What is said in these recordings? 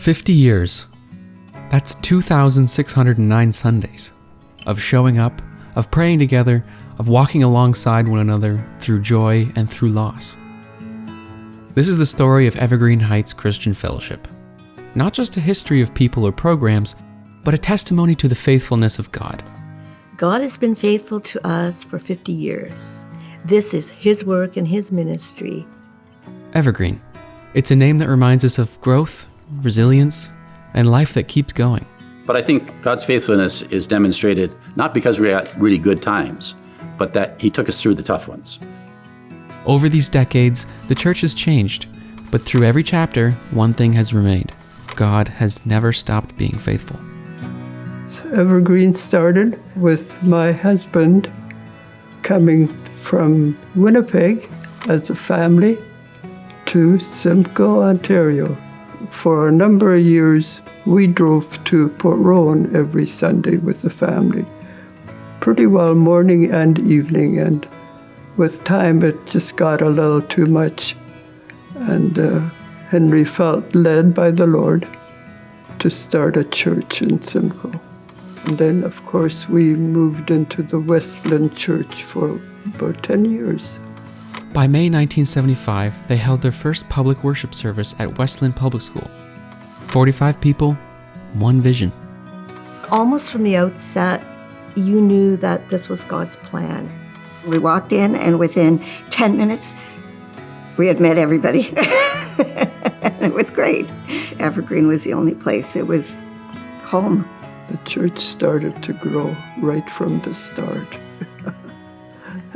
50 years. That's 2,609 Sundays of showing up, of praying together, of walking alongside one another through joy and through loss. This is the story of Evergreen Heights Christian Fellowship. Not just a history of people or programs, but a testimony to the faithfulness of God. God has been faithful to us for 50 years. This is His work and His ministry. Evergreen. It's a name that reminds us of growth, resilience, and life that keeps going. But I think God's faithfulness is demonstrated not because we're at really good times, but that He took us through the tough ones. Over these decades, the church has changed, but through every chapter, one thing has remained. God has never stopped being faithful. Evergreen started with my husband coming from Winnipeg as a family to Simcoe, Ontario. For a number of years, we drove to Port Rowan every Sunday with the family, pretty well morning and evening, and with time it just got a little too much, and Henry felt led by the Lord to start a church in Simcoe. And then, of course, we moved into the Westland Church for about 10 years. By May 1975, they held their first public worship service at Westland Public School. 45 people, one vision. Almost from the outset, you knew that this was God's plan. We walked in, and within 10 minutes, we had met everybody. And it was great. Evergreen was the only place. It was home. The church started to grow right from the start.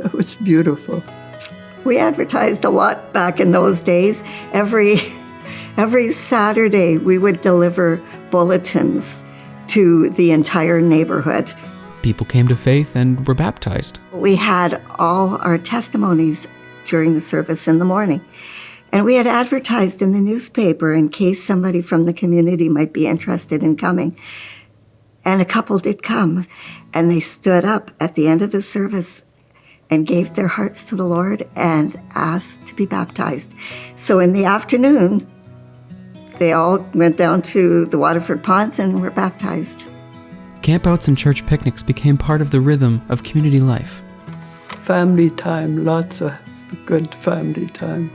It was beautiful. We advertised a lot back in those days. Every Saturday, we would deliver bulletins to the entire neighborhood. People came to faith and were baptized. We had all our testimonies during the service in the morning. And we had advertised in the newspaper in case somebody from the community might be interested in coming. And a couple did come, and they stood up at the end of the service and gave their hearts to the Lord and asked to be baptized. So in the afternoon, they all went down to the Waterford Ponds and were baptized. Campouts and church picnics became part of the rhythm of community life. Family time, lots of good family time.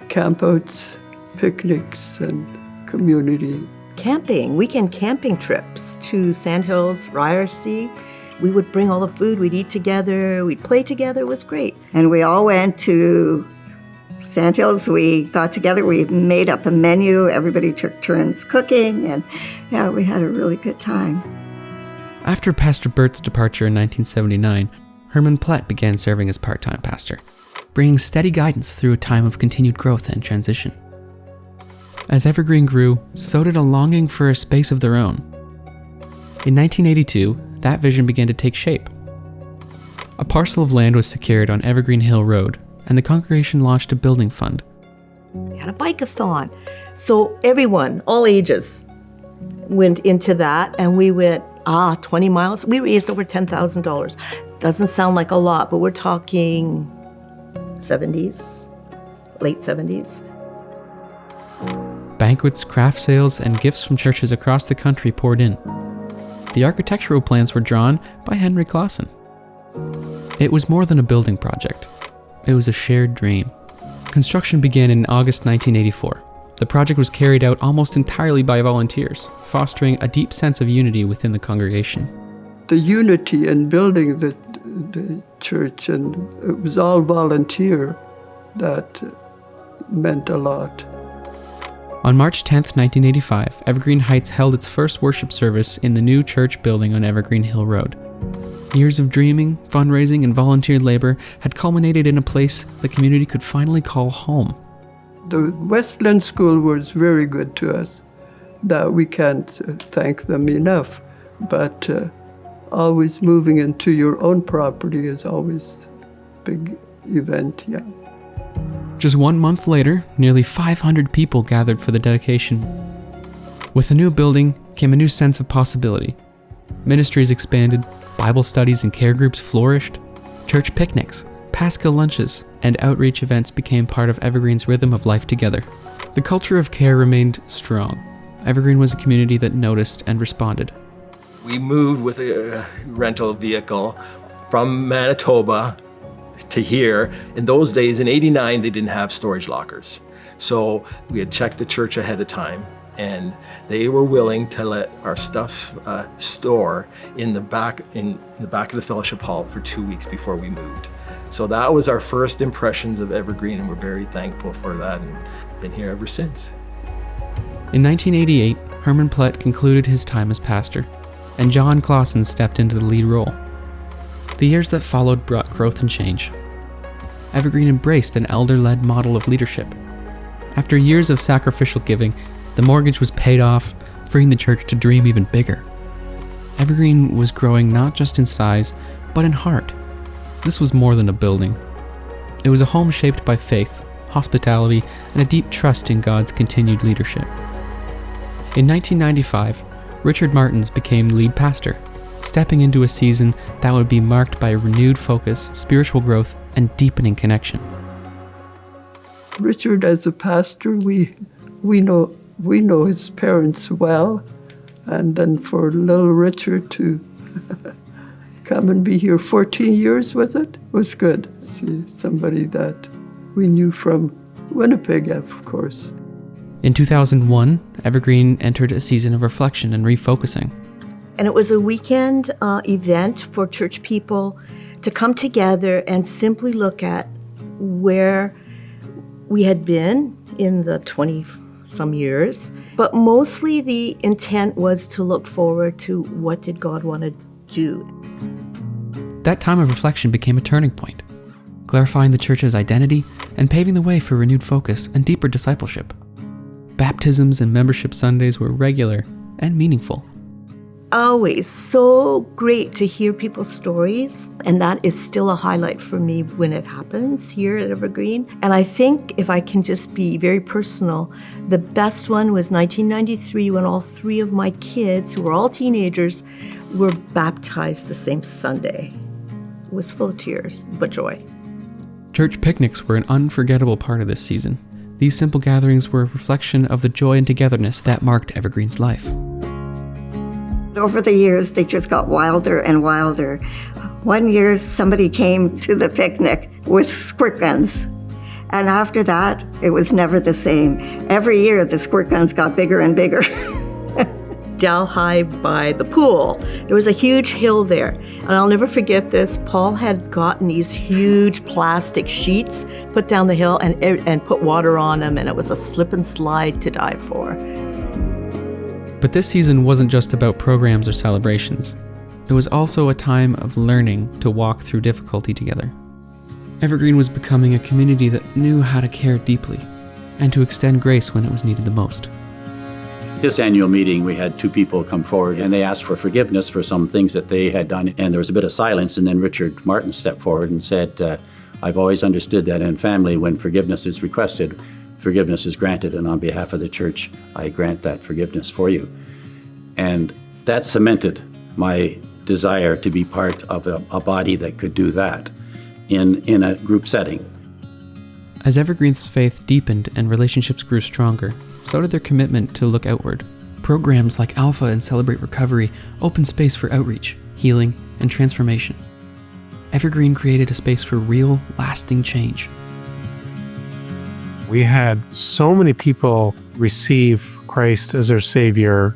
Campouts, picnics, and community. Camping, weekend camping trips to Sandhills, Ryerson. We would bring all the food, we'd eat together, we'd play together, it was great. And we all went to Sandhills. We got together, we made up a menu, everybody took turns cooking, and yeah, we had a really good time. After Pastor Bert's departure in 1979, Herman Plett began serving as part-time pastor, bringing steady guidance through a time of continued growth and transition. As Evergreen grew, so did a longing for a space of their own. In 1982, that vision began to take shape. A parcel of land was secured on Evergreen Hill Road, and the congregation launched a building fund. We had a bike-a-thon. So everyone, all ages, went into that, and we went, 20 miles. We raised over $10,000. Doesn't sound like a lot, but we're talking 70s, late 70s. Banquets, craft sales, and gifts from churches across the country poured in. The architectural plans were drawn by Henry Clausen. It was more than a building project. It was a shared dream. Construction began in August 1984. The project was carried out almost entirely by volunteers, fostering a deep sense of unity within the congregation. The unity in building the church, and it was all volunteer, that meant a lot. On March 10, 1985, Evergreen Heights held its first worship service in the new church building on Evergreen Hill Road. Years of dreaming, fundraising, and volunteer labor had culminated in a place the community could finally call home. The Westland School was very good to us. That we can't thank them enough. But always moving into your own property is always a big event, yeah. Just 1 month later, nearly 500 people gathered for the dedication. With the new building came a new sense of possibility. Ministries expanded, Bible studies and care groups flourished, church picnics, Pascha lunches, and outreach events became part of Evergreen's rhythm of life together. The culture of care remained strong. Evergreen was a community that noticed and responded. We moved with a rental vehicle from Manitoba to here. In those days, in '89, they didn't have storage lockers. So we had checked the church ahead of time, and they were willing to let our stuff store in the back of the fellowship hall for 2 weeks before we moved. So that was our first impressions of Evergreen, and we're very thankful for that, and been here ever since. In 1988, Herman Plett concluded his time as pastor, and John Clausen stepped into the lead role. The years that followed brought growth and change. Evergreen embraced an elder-led model of leadership. After years of sacrificial giving, the mortgage was paid off, freeing the church to dream even bigger. Evergreen was growing not just in size, but in heart. This was more than a building. It was a home shaped by faith, hospitality, and a deep trust in God's continued leadership. In 1995, Richard Martins became lead pastor, stepping into a season that would be marked by a renewed focus, spiritual growth, and deepening connection. Richard, as a pastor, we know his parents well, and then for little Richard to come and be here 14 years, was it? Was good. See somebody that we knew from Winnipeg, of course. In 2001, Evergreen entered a season of reflection and refocusing. And it was a weekend event for church people to come together and simply look at where we had been in the 20-some years. But mostly the intent was to look forward to what did God want to do. That time of reflection became a turning point, clarifying the church's identity and paving the way for renewed focus and deeper discipleship. Baptisms and membership Sundays were regular and meaningful. Always so great to hear people's stories, and that is still a highlight for me when it happens here at Evergreen. And I think, if I can just be very personal, the best one was 1993 when all three of my kids, who were all teenagers, were baptized the same Sunday. It was full of tears, but joy. Church picnics were an unforgettable part of this season. These simple gatherings were a reflection of the joy and togetherness that marked Evergreen's life. Over the years, they just got wilder and wilder. One year, somebody came to the picnic with squirt guns. And after that, it was never the same. Every year, the squirt guns got bigger and bigger. Delhi by the pool. There was a huge hill there. And I'll never forget this. Paul had gotten these huge plastic sheets, put down the hill and put water on them, and it was a slip and slide to die for. But this season wasn't just about programs or celebrations. It was also a time of learning to walk through difficulty together. Evergreen was becoming a community that knew how to care deeply and to extend grace when it was needed the most. This annual meeting, we had two people come forward and they asked for forgiveness for some things that they had done. And there was a bit of silence, and then Richard Martin stepped forward and said, I've always understood that in family, when forgiveness is requested, forgiveness is granted, and on behalf of the church, I grant that forgiveness for you. And that cemented my desire to be part of a body that could do that in a group setting. As Evergreen's faith deepened and relationships grew stronger, so did their commitment to look outward. Programs like Alpha and Celebrate Recovery opened space for outreach, healing, and transformation. Evergreen created a space for real, lasting change. We had so many people receive Christ as their Savior,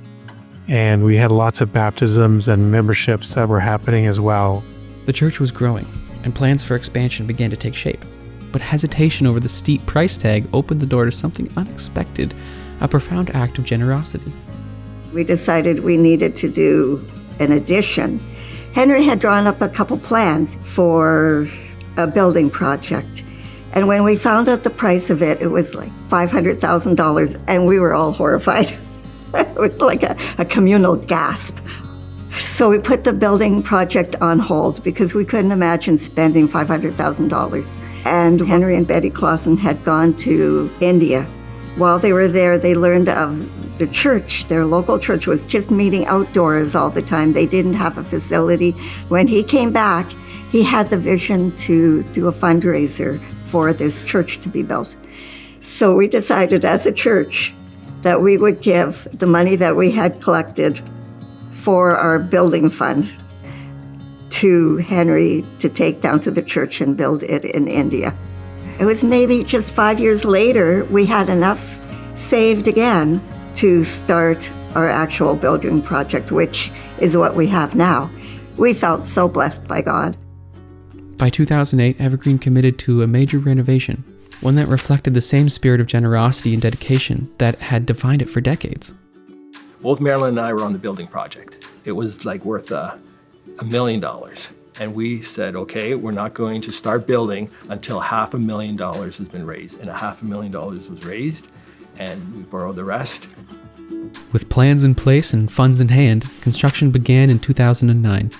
and we had lots of baptisms and memberships that were happening as well. The church was growing, and plans for expansion began to take shape. But hesitation over the steep price tag opened the door to something unexpected, a profound act of generosity. We decided we needed to do an addition. Henry had drawn up a couple plans for a building project. And when we found out the price of it, it was like $500,000, and we were all horrified. It was like a communal gasp. So we put the building project on hold because we couldn't imagine spending $500,000. And Henry and Betty Clausen had gone to India. While they were there, they learned of the church. Their local church was just meeting outdoors all the time. They didn't have a facility. When he came back, he had the vision to do a fundraiser for this church to be built. So we decided as a church that we would give the money that we had collected for our building fund to Henry to take down to the church and build it in India. It was maybe just 5 years later, we had enough saved again to start our actual building project, which is what we have now. We felt so blessed by God. By 2008, Evergreen committed to a major renovation, one that reflected the same spirit of generosity and dedication that had defined it for decades. Both Marilyn and I were on the building project. It was like worth $1 million. And we said, okay, we're not going to start building until $500,000 has been raised. And $500,000 was raised, and we borrowed the rest. With plans in place and funds in hand, construction began in 2009.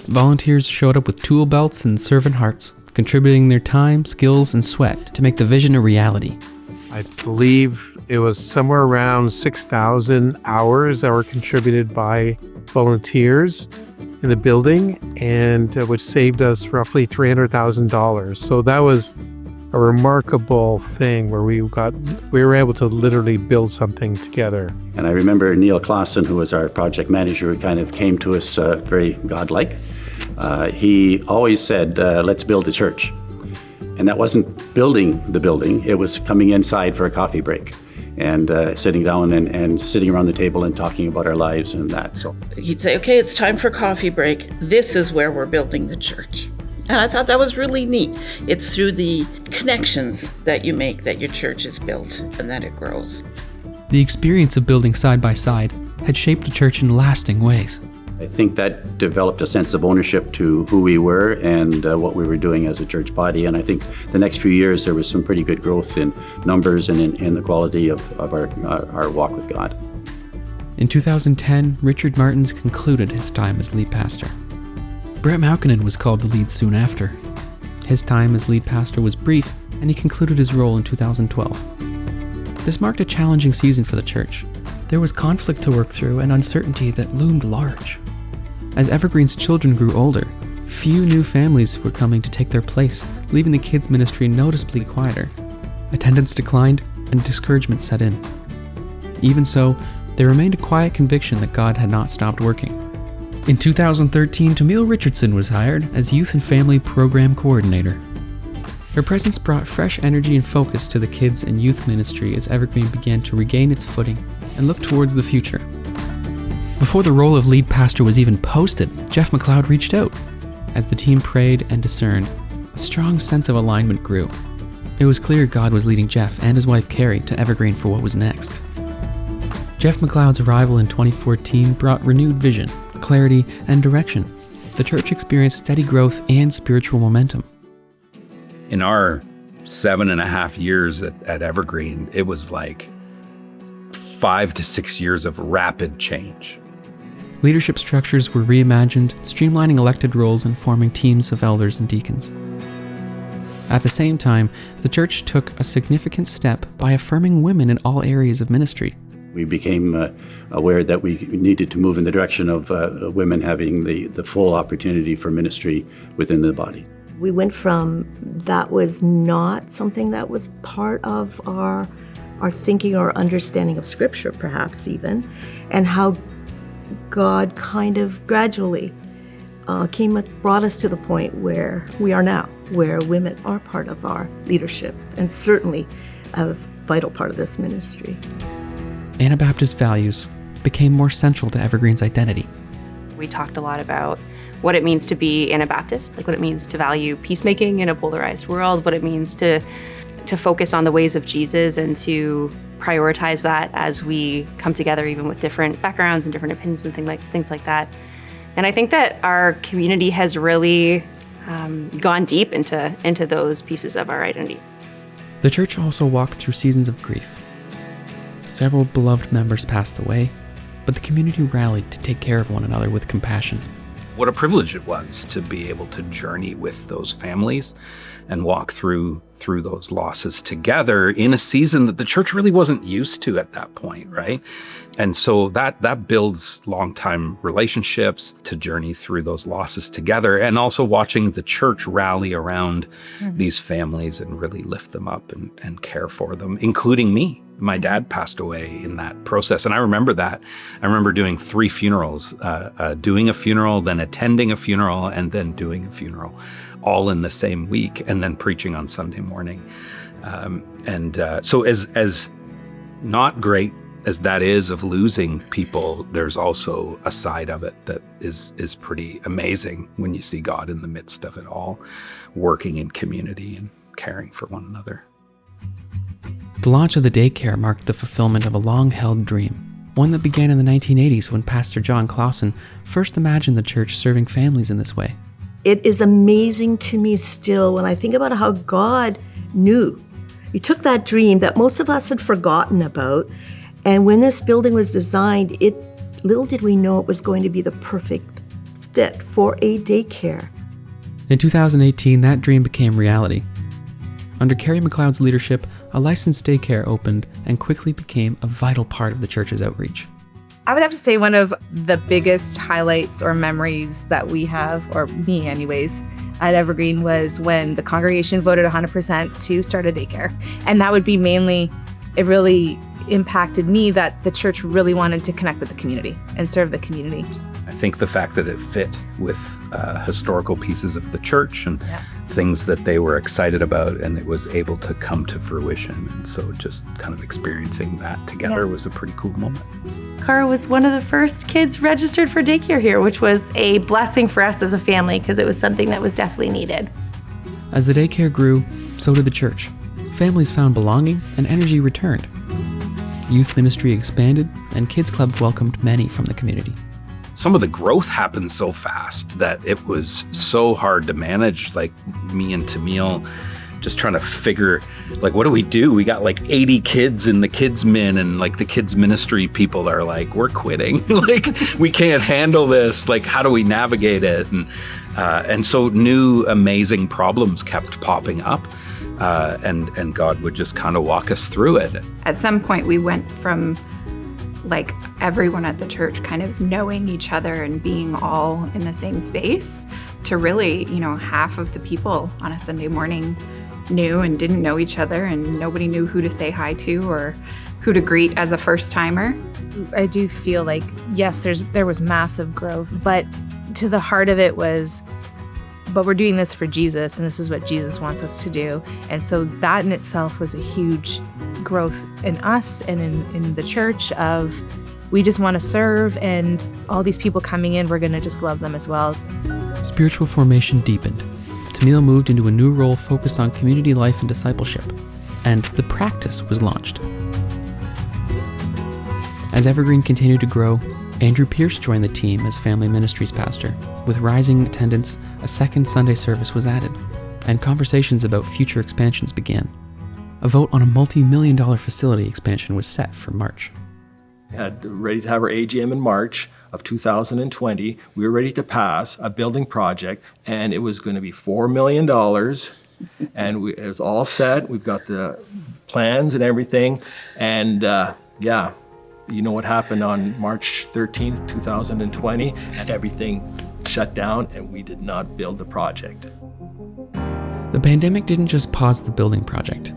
Volunteers showed up with tool belts and servant hearts, contributing their time, skills, and sweat to make the vision a reality. I believe it was somewhere around 6,000 hours that were contributed by volunteers in the building, and which saved us roughly $300,000. So that was a remarkable thing where we were able to literally build something together. And I remember Neil Clausen, who was our project manager, who kind of came to us very godlike. He always said, let's build a church. And that wasn't building the building, it was coming inside for a coffee break and sitting down and sitting around the table and talking about our lives and that. So he'd say, okay, it's time for coffee break. This is where we're building the church. And I thought that was really neat. It's through the connections that you make that your church is built and that it grows. The experience of building side by side had shaped the church in lasting ways. I think that developed a sense of ownership to who we were and what we were doing as a church body. And I think the next few years there was some pretty good growth in numbers and in the quality of our walk with God. In 2010, Richard Martins concluded his time as lead pastor. Brett Malkinen was called to lead soon after. His time as lead pastor was brief, and he concluded his role in 2012. This marked a challenging season for the church. There was conflict to work through and uncertainty that loomed large. As Evergreen's children grew older, few new families were coming to take their place, leaving the kids' ministry noticeably quieter. Attendance declined, and discouragement set in. Even so, there remained a quiet conviction that God had not stopped working. In 2013, Tamil Richardson was hired as Youth and Family Program Coordinator. Her presence brought fresh energy and focus to the kids and youth ministry as Evergreen began to regain its footing and look towards the future. Before the role of lead pastor was even posted, Jeff McLeod reached out. As the team prayed and discerned, a strong sense of alignment grew. It was clear God was leading Jeff and his wife Carrie to Evergreen for what was next. Jeff McLeod's arrival in 2014 brought renewed vision, clarity, and direction. The church experienced steady growth and spiritual momentum. In our 7.5 years at Evergreen, it was like 5 to 6 years of rapid change. Leadership structures were reimagined, streamlining elected roles and forming teams of elders and deacons. At the same time, the church took a significant step by affirming women in all areas of ministry. We became aware that we needed to move in the direction of women having the full opportunity for ministry within the body. We went from that was not something that was part of our thinking or understanding of Scripture, perhaps even, and how God kind of gradually brought us to the point where we are now, where women are part of our leadership and certainly a vital part of this ministry. Anabaptist values became more central to Evergreen's identity. We talked a lot about what it means to be Anabaptist, like what it means to value peacemaking in a polarized world, what it means to focus on the ways of Jesus and to prioritize that as we come together, even with different backgrounds and different opinions and things like that. And I think that our community has really gone deep into those pieces of our identity. The church also walked through seasons of grief. Several beloved members passed away, but the community rallied to take care of one another with compassion. what a privilege it was to be able to journey with those families and walk through those losses together in a season that the church really wasn't used to at that point, right? And so that builds long-time relationships to journey through those losses together, and also watching the church rally around these families and really lift them up and care for them, including me. My dad passed away in that process, and I remember that. I remember doing 3 funerals, doing a funeral, then attending a funeral, and then doing a funeral, all in the same week, and then preaching on Sunday morning. So as not great as that is of losing people, there's also a side of it that is pretty amazing when you see God in the midst of it all, working in community and caring for one another. The launch of the daycare marked the fulfillment of a long-held dream, one that began in the 1980s when Pastor John Clausen first imagined the church serving families in this way. It is amazing to me still when I think about how God knew. He took that dream that most of us had forgotten about, and when this building was designed, little did we know it was going to be the perfect fit for a daycare. In 2018, that dream became reality. Under Carrie McLeod's leadership, a licensed daycare opened and quickly became a vital part of the church's outreach. I would have to say one of the biggest highlights or memories that we have, or me anyways, at Evergreen was when the congregation voted 100% to start a daycare. And that would be mainly, it really impacted me that the church really wanted to connect with the community and serve the community. I think the fact that it fit with historical pieces of the church and things that they were excited about, and it was able to come to fruition. And so just kind of experiencing that together was a pretty cool moment. Cara was one of the first kids registered for daycare here, which was a blessing for us as a family because it was something that was definitely needed. As the daycare grew, so did the church. Families found belonging and energy returned. Youth ministry expanded, and Kids Club welcomed many from the community. Some of the growth happened so fast that it was so hard to manage, like me and Tamil just trying to figure, like, what do we do? We got like 80 kids in the kids min, and like the kids ministry people are like, we're quitting. Like, we can't handle this. Like, how do we navigate it? And so new amazing problems kept popping up. And God would just kind of walk us through it. At some point, we went from like everyone at the church kind of knowing each other and being all in the same space to really, half of the people on a Sunday morning knew and didn't know each other, and nobody knew who to say hi to or who to greet as a first timer. I do feel like, yes, there was massive growth, but to the heart of it was, but we're doing this for Jesus, and this is what Jesus wants us to do. And so that in itself was a huge growth in us and in the church of, we just want to serve, and all these people coming in, we're going to just love them as well. Spiritual formation deepened. Tamil moved into a new role focused on community life and discipleship, and the practice was launched. As Evergreen continued to grow, Andrew Pierce joined the team as family ministries pastor. With rising attendance, a second Sunday service was added, and conversations about future expansions began. A vote on a multi-million-dollar facility expansion was set for March. We had ready to have our AGM in March of 2020. We were ready to pass a building project, and it was going to be $4 million. And it was all set. We've got the plans and everything. And you know what happened on March 13th, 2020? And everything shut down, and we did not build the project. The pandemic didn't just pause the building project.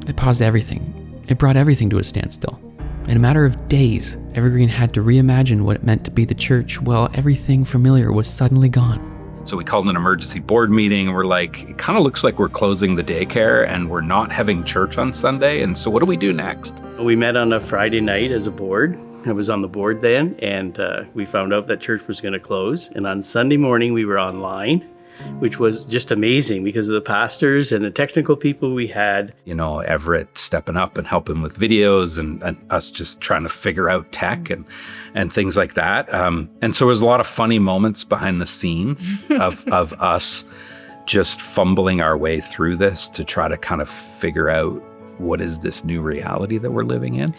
It paused everything. It brought everything to a standstill. In a matter of days, Evergreen had to reimagine what it meant to be the church while everything familiar was suddenly gone. So we called an emergency board meeting, and we're like, it kind of looks like we're closing the daycare and we're not having church on Sunday. And so what do we do next? We met on a Friday night as a board. I was on the board then, and we found out that church was going to close. And on Sunday morning, we were online, which was just amazing because of the pastors and the technical people we had. Everett stepping up and helping with videos, and us just trying to figure out tech and things like that. And so there was a lot of funny moments behind the scenes of us just fumbling our way through this to try to kind of figure out what is this new reality that we're living in.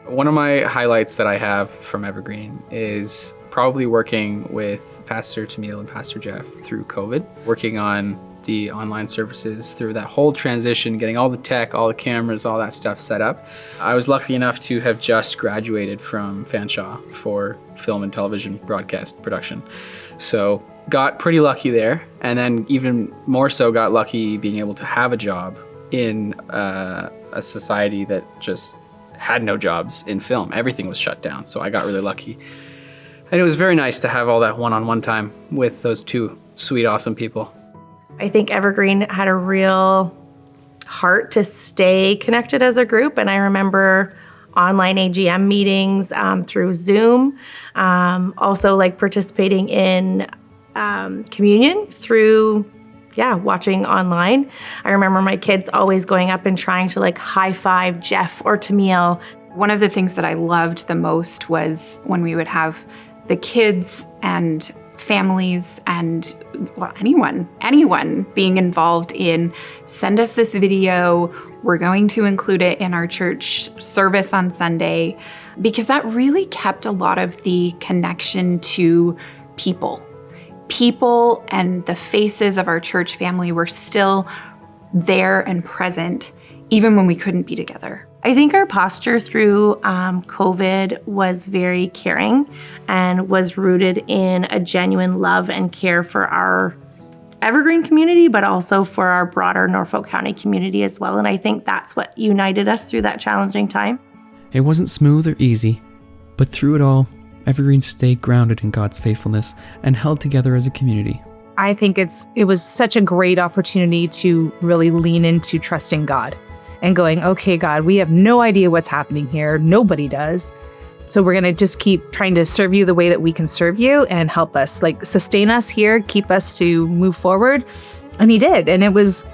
One of my highlights that I have from Evergreen is probably working with Pastor Tamil and Pastor Jeff through COVID, working on the online services through that whole transition, getting all the tech, all the cameras, all that stuff set up. I was lucky enough to have just graduated from Fanshawe for film and television broadcast production. So got pretty lucky there, and then even more so got lucky being able to have a job in a society that just had no jobs in film. Everything was shut down, so I got really lucky. And it was very nice to have all that one-on-one time with those two sweet, awesome people. I think Evergreen had a real heart to stay connected as a group, and I remember online AGM meetings through Zoom, also like participating in communion through watching online. I remember my kids always going up and trying to like high five Jeff or Tamil. One of the things that I loved the most was when we would have the kids and families and anyone being involved in, send us this video, we're going to include it in our church service on Sunday, because that really kept a lot of the connection to people, and the faces of our church family were still there and present even when we couldn't be together. I think our posture through COVID was very caring and was rooted in a genuine love and care for our Evergreen community, but also for our broader Norfolk County community as well. And I think that's what united us through that challenging time. It wasn't smooth or easy, but through it all, Evergreen stayed grounded in God's faithfulness and held together as a community. I think it was such a great opportunity to really lean into trusting God and going, okay, God, we have no idea what's happening here. Nobody does. So we're going to just keep trying to serve you the way that we can serve you and help us, like sustain us here, keep us to move forward. And he did. And it was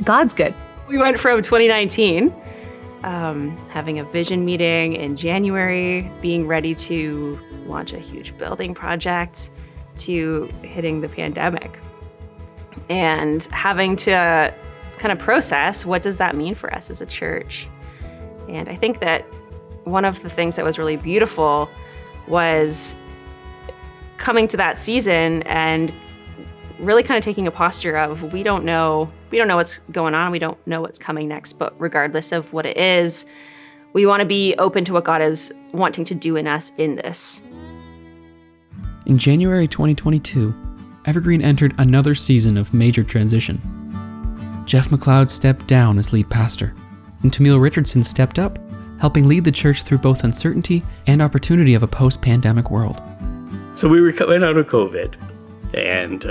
God's good. We went from 2019, having a vision meeting in January, being ready to launch a huge building project, to hitting the pandemic and having to kind of process, what does that mean for us as a church? And I think that one of the things that was really beautiful was coming to that season and really kind of taking a posture of, we don't know what's going on, we don't know what's coming next, but regardless of what it is, we want to be open to what God is wanting to do in us in this. In January 2022, Evergreen entered another season of major transition. Jeff McLeod stepped down as lead pastor, and Tamil Richardson stepped up, helping lead the church through both uncertainty and opportunity of a post-pandemic world. So we were coming out of COVID, and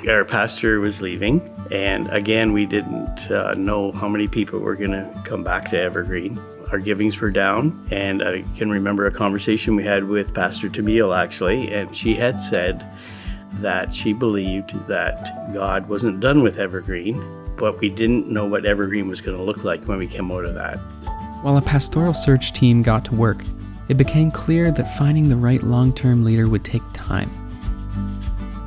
our pastor was leaving, and again, we didn't know how many people were going to come back to Evergreen. Our givings were down, and I can remember a conversation we had with Pastor Tamil, actually, and she had said that she believed that God wasn't done with Evergreen, but we didn't know what Evergreen was going to look like when we came out of that. While a pastoral search team got to work, it became clear that finding the right long-term leader would take time.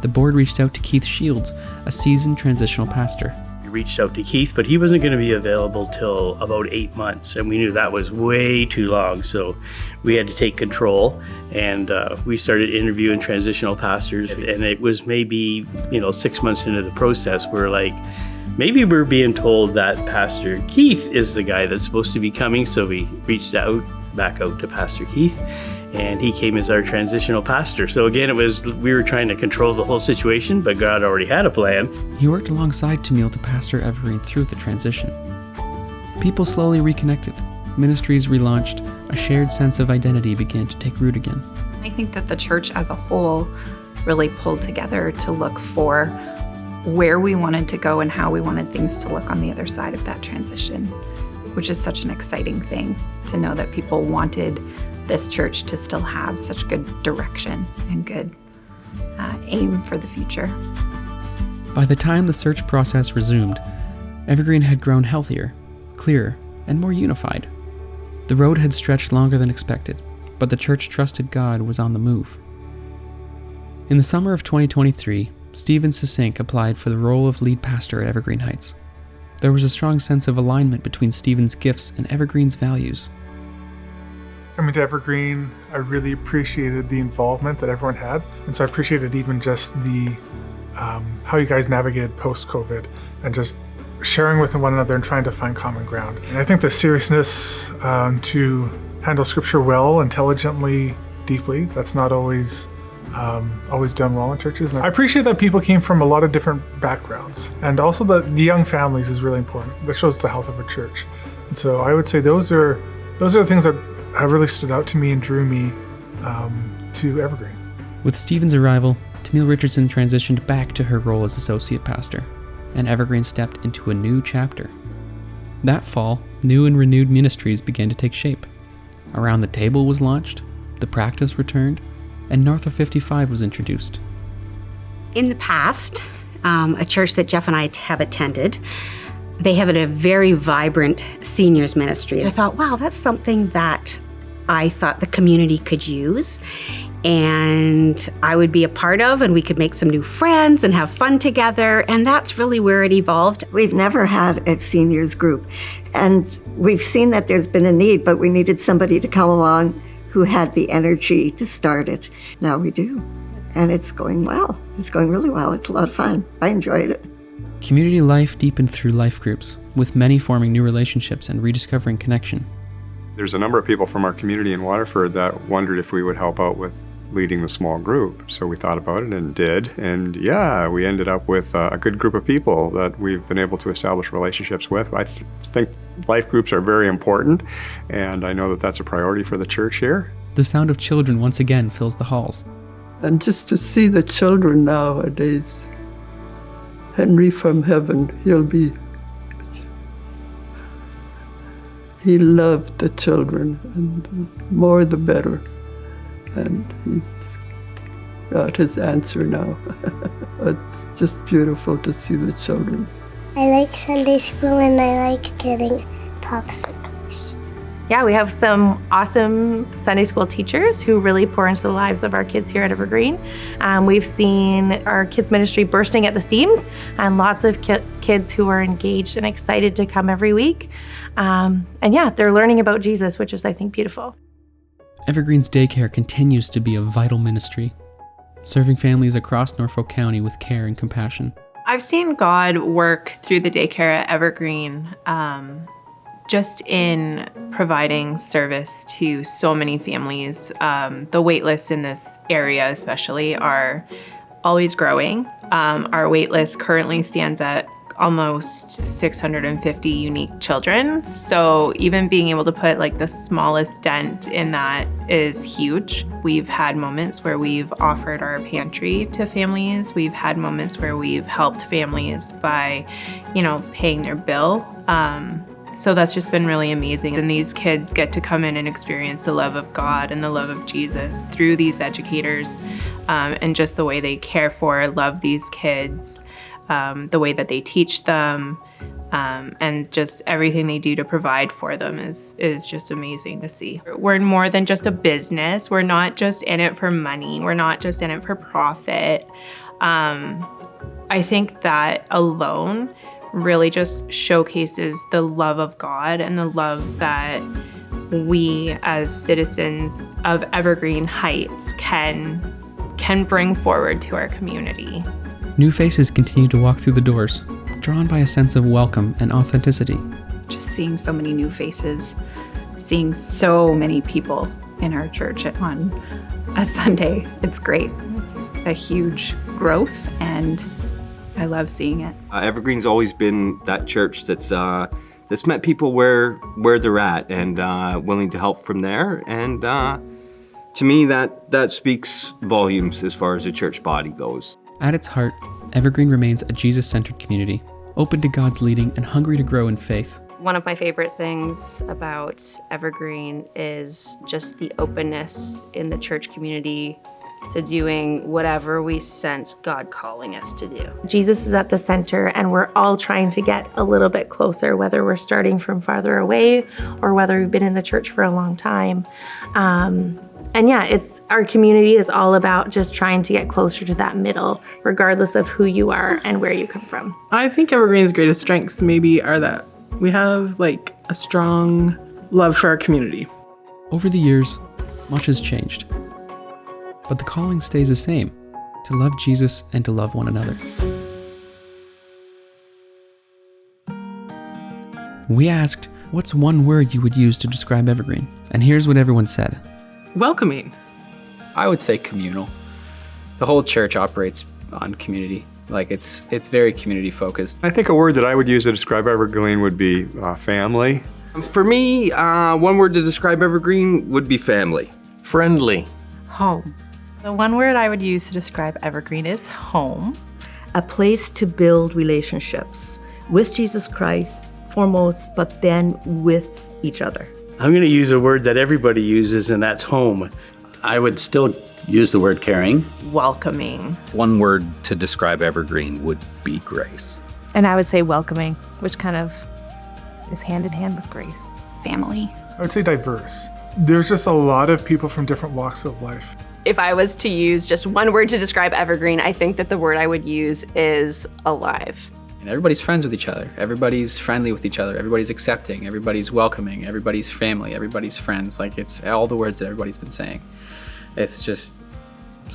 The board reached out to Keith Shields, a seasoned transitional pastor. We reached out to Keith, but he wasn't going to be available till about 8 months, and we knew that was way too long, so we had to take control, and we started interviewing transitional pastors, and it was maybe 6 months into the process, we're like, maybe we're being told that Pastor Keith is the guy that's supposed to be coming, so we reached back out to Pastor Keith, and he came as our transitional pastor. So again, we were trying to control the whole situation, but God already had a plan. He worked alongside Tamil to pastor Evergreen through the transition. People slowly reconnected, ministries relaunched, a shared sense of identity began to take root again. I think that the church as a whole really pulled together to look for where we wanted to go and how we wanted things to look on the other side of that transition, which is such an exciting thing to know that people wanted this church to still have such good direction and good aim for the future. By the time the search process resumed, Evergreen had grown healthier, clearer, and more unified. The road had stretched longer than expected, but the church trusted God was on the move. In the summer of 2023, Stephen Sisink applied for the role of lead pastor at Evergreen Heights. There was a strong sense of alignment between Stephen's gifts and Evergreen's values. Coming to Evergreen, I really appreciated the involvement that everyone had. And so I appreciated even just the how you guys navigated post-COVID and just sharing with one another and trying to find common ground. And I think the seriousness to handle scripture well, intelligently, deeply, that's not always done well in churches. And I appreciate that people came from a lot of different backgrounds. And also the young families is really important. That shows the health of a church. And so I would say those are the things that have really stood out to me and drew me to Evergreen. With Stephen's arrival, Tamil Richardson transitioned back to her role as associate pastor, and Evergreen stepped into a new chapter. That fall, new and renewed ministries began to take shape. Around the Table was launched, The Practice returned, and North of 55 was introduced. In the past, a church that Jeff and I have attended, they have a very vibrant seniors ministry. I thought, wow, that's something that I thought the community could use and I would be a part of, and we could make some new friends and have fun together, and that's really where it evolved. We've never had a seniors group, and we've seen that there's been a need, but we needed somebody to come along who had the energy to start it. Now we do, and it's going well. It's going really well. It's a lot of fun. I enjoyed it. Community life deepened through life groups, with many forming new relationships and rediscovering connection. There's a number of people from our community in Waterford that wondered if we would help out with leading the small group. So we thought about it and did. And yeah, we ended up with a good group of people that we've been able to establish relationships with. I think life groups are very important, and I know that that's a priority for the church here. The sound of children once again fills the halls. And just to see the children nowadays, Henry from heaven, he loved the children, and more the better. And he's got his answer now. It's just beautiful to see the children. I like Sunday school and I like getting popsicles. Yeah, we have some awesome Sunday school teachers who really pour into the lives of our kids here at Evergreen. We've seen our kids ministry bursting at the seams, and lots of kids who are engaged and excited to come every week. And yeah, they're learning about Jesus, which is, I think, beautiful. Evergreen's daycare continues to be a vital ministry, serving families across Norfolk County with care and compassion. I've seen God work through the daycare at Evergreen, just in providing service to so many families. The wait lists in this area especially are always growing. Our wait list currently stands at almost 650 unique children. So even being able to put like the smallest dent in that is huge. We've had moments where we've offered our pantry to families. We've had moments where we've helped families by, paying their bill. So that's just been really amazing. And these kids get to come in and experience the love of God and the love of Jesus through these educators, and just the way they care for, love these kids. The way that they teach them, and just everything they do to provide for them is just amazing to see. We're more than just a business. We're not just in it for money. We're not just in it for profit. I think that alone really just showcases the love of God and the love that we as citizens of Evergreen Heights can bring forward to our community. New faces continue to walk through the doors, drawn by a sense of welcome and authenticity. Just seeing so many new faces, seeing so many people in our church on a Sunday, it's great. It's a huge growth, and I love seeing it. Evergreen's always been that church that's met people where they're at and willing to help from there. And to me, that speaks volumes as far as the church body goes. At its heart, Evergreen remains a Jesus-centered community, open to God's leading and hungry to grow in faith. One of my favorite things about Evergreen is just the openness in the church community to doing whatever we sense God calling us to do. Jesus is at the center, and we're all trying to get a little bit closer, whether we're starting from farther away or whether we've been in the church for a long time. And yeah, our community is all about just trying to get closer to that middle, regardless of who you are and where you come from. I think Evergreen's greatest strengths maybe are that we have like a strong love for our community. Over the years, much has changed. But the calling stays the same, to love Jesus and to love one another. We asked, what's one word you would use to describe Evergreen? And here's what everyone said. Welcoming. I would say communal. The whole church operates on community. Like it's very community focused. I think a word that I would use to describe Evergreen would be family. For me, one word to describe Evergreen would be family. Friendly. Home. The one word I would use to describe Evergreen is home. A place to build relationships with Jesus Christ foremost, but then with each other. I'm going to use a word that everybody uses, and that's home. I would still use the word caring. Welcoming. One word to describe Evergreen would be grace. And I would say welcoming, which kind of is hand in hand with grace. Family. I would say diverse. There's just a lot of people from different walks of life. If I was to use just one word to describe Evergreen, I think that the word I would use is alive. And everybody's friends with each other. Everybody's friendly with each other. Everybody's accepting. Everybody's welcoming. Everybody's family. Everybody's friends. Like it's all the words that everybody's been saying. It's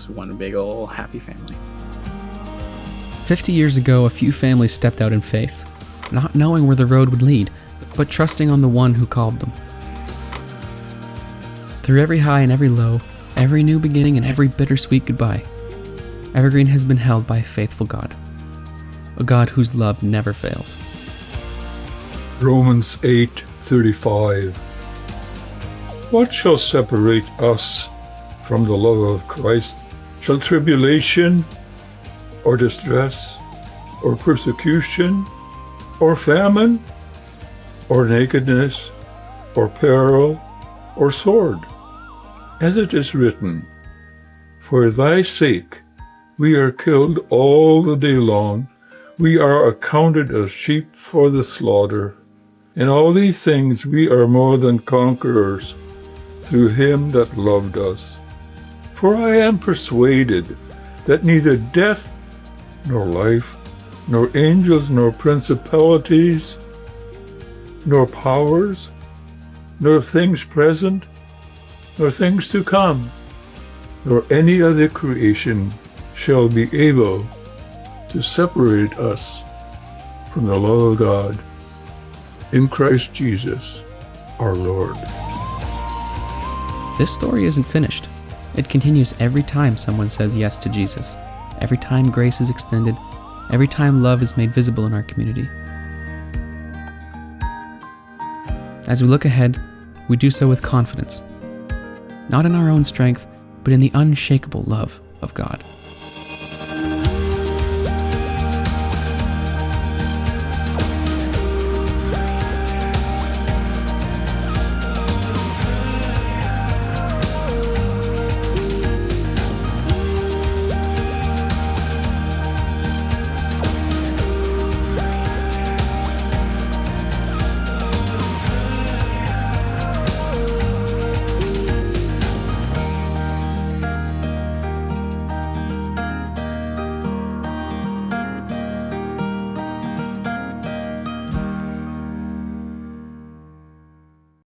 one big old happy family. 50 years ago, a few families stepped out in faith, not knowing where the road would lead, but trusting on the one who called them. Through every high and every low, every new beginning and every bittersweet goodbye, Evergreen has been held by a faithful God, a God whose love never fails. Romans 8:35. What shall separate us from the love of Christ? Shall tribulation, or distress, or persecution, or famine, or nakedness, or peril, or sword? As it is written, for thy sake we are killed all the day long, we are accounted as sheep for the slaughter. In all these things we are more than conquerors, through him that loved us. For I am persuaded that neither death, nor life, nor angels, nor principalities, nor powers, nor things present, nor things to come, nor any other creation shall be able to separate us from the love of God in Christ Jesus, our Lord. This story isn't finished. It continues every time someone says yes to Jesus, every time grace is extended, every time love is made visible in our community. As we look ahead, we do so with confidence, not in our own strength, but in the unshakable love of God.